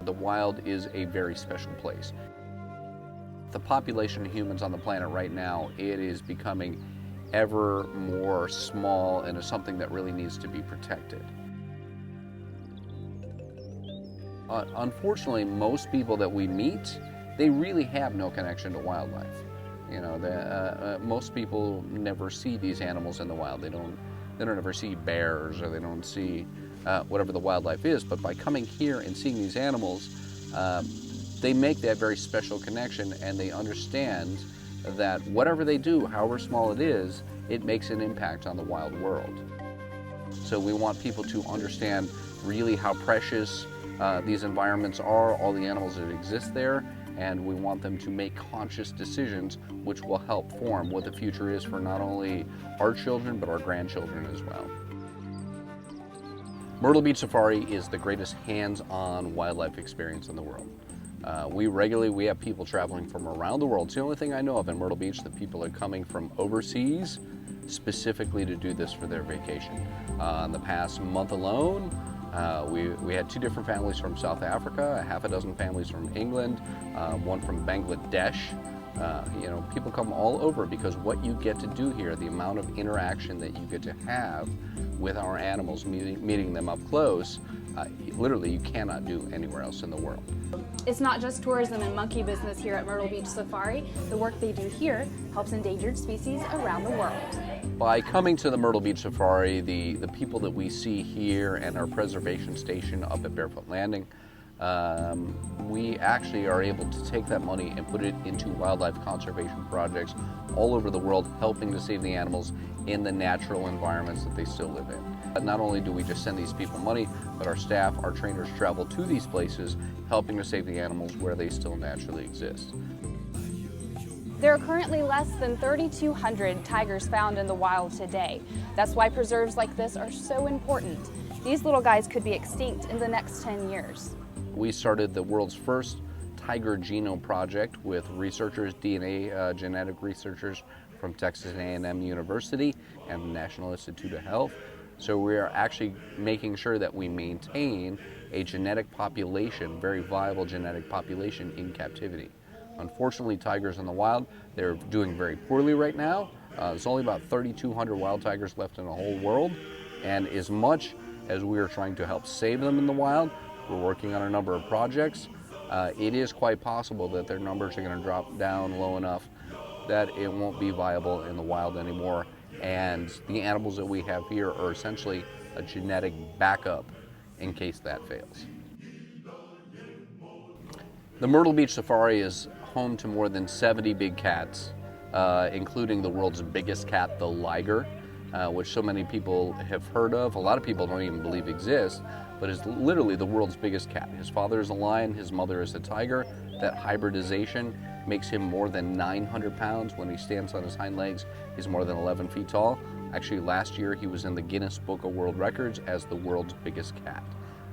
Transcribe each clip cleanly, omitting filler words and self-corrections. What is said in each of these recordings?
The wild is a very special place. The population of humans on the planet right now, it is becoming ever more small and is something that really needs to be protected. Unfortunately, most people that we meet, they really have no connection to wildlife. You know, most people never see these animals in the wild. They don't ever see bears, or they don't see whatever the wildlife is. But by coming here and seeing these animals, they make that very special connection, and they understand that whatever they do, however small it is, it makes an impact on the wild world. So we want people to understand really how precious these environments are, all the animals that exist there, and we want them to make conscious decisions which will help form what the future is for not only our children, but our grandchildren as well. Myrtle Beach Safari is the greatest hands-on wildlife experience in the world. We have people traveling from around the world. It's the only thing I know of in Myrtle Beach that people are coming from overseas specifically to do this for their vacation. In the past month alone, we had 2 different families from South Africa, a half a dozen families from England, one from Bangladesh. You know, people come all over because what you get to do here, the amount of interaction that you get to have with our animals, meeting them up close, literally you cannot do anywhere else in the world. It's not just tourism and monkey business here at Myrtle Beach Safari. The work they do here helps endangered species around the world. By coming to the Myrtle Beach Safari, the people that we see here and our preservation station up at Barefoot Landing, we actually are able to take that money and put it into wildlife conservation projects all over the world, helping to save the animals in the natural environments that they still live in. But not only do we just send these people money, but our staff, our trainers travel to these places, helping to save the animals where they still naturally exist. There are currently less than 3,200 tigers found in the wild today. That's why preserves like this are so important. These little guys could be extinct in the next 10 years. We started the world's first tiger genome project with researchers, DNA genetic researchers from Texas A&M University and the National Institute of Health. So we are actually making sure that we maintain a genetic population, very viable genetic population in captivity. Unfortunately, tigers in the wild, they're doing very poorly right now. There's only about 3,200 wild tigers left in the whole world. And as much as we are trying to help save them in the wild, we're working on a number of projects. It is quite possible that their numbers are going to drop down low enough that it won't be viable in the wild anymore. And the animals that we have here are essentially a genetic backup in case that fails. The Myrtle Beach Safari is home to more than 70 big cats, including the world's biggest cat, the liger, which so many people have heard of. A lot of people don't even believe exists, but is literally the world's biggest cat. His father is a lion, his mother is a tiger. That hybridization makes him more than 900 pounds. When he stands on his hind legs, he's more than 11 feet tall. Actually, last year he was in the Guinness Book of World Records as the world's biggest cat.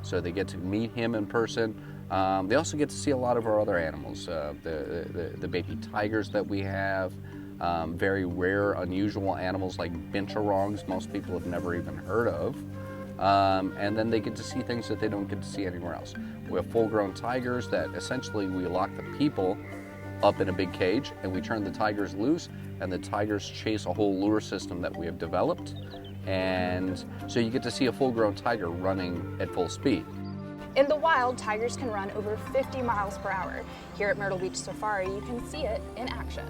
So they get to meet him in person. They also get to see a lot of our other animals, the Baekje Tigers that we have, very rare, unusual animals like binturongs most people have never even heard of. And then they get to see things that they don't get to see anywhere else. We have full-grown tigers that essentially we lock the people up in a big cage and we turn the tigers loose, and the tigers chase a whole lure system that we have developed. And so you get to see a full-grown tiger running at full speed. In the wild, tigers can run over 50 miles per hour. Here at Myrtle Beach Safari, you can see it in action.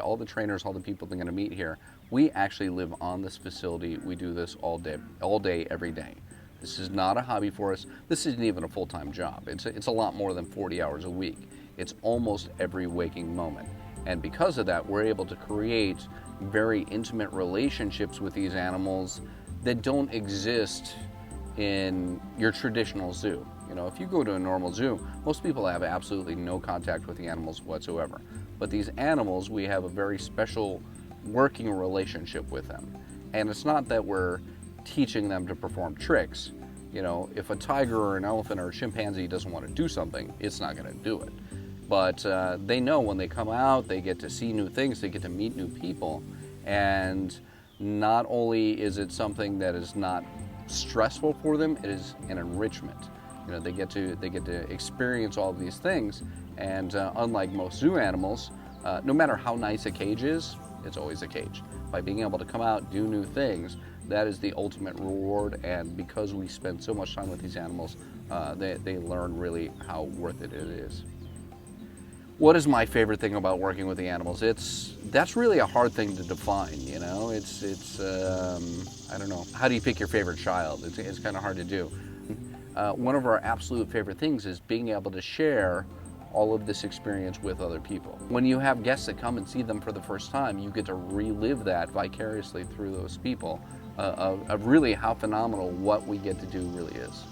All the trainers, all the people they're going to meet here, we actually live on this facility. We do this all day, every day. This is not a hobby for us. This isn't even a full-time job. It's a lot more than 40 hours a week. It's almost every waking moment. And because of that, we're able to create very intimate relationships with these animals that don't exist in your traditional zoo. You know, if you go to a normal zoo, most people have absolutely no contact with the animals whatsoever. But these animals, we have a very special working relationship with them. And it's not that we're teaching them to perform tricks. You know, if a tiger or an elephant or a chimpanzee doesn't want to do something, it's not going to do it. But they know when they come out, they get to see new things, they get to meet new people. And not only is it something that is not stressful for them, it is an enrichment. You know, they get to experience all of these things. And unlike most zoo animals, no matter how nice a cage is, it's always a cage. By being able to come out, do new things, that is the ultimate reward. And because we spend so much time with these animals, they learn really how worth it is. What is my favorite thing about working with the animals? That's really a hard thing to define, you know? I don't know. How do you pick your favorite child? It's kind of hard to do. One of our absolute favorite things is being able to share all of this experience with other people. When you have guests that come and see them for the first time, you get to relive that vicariously through those people of really how phenomenal what we get to do really is.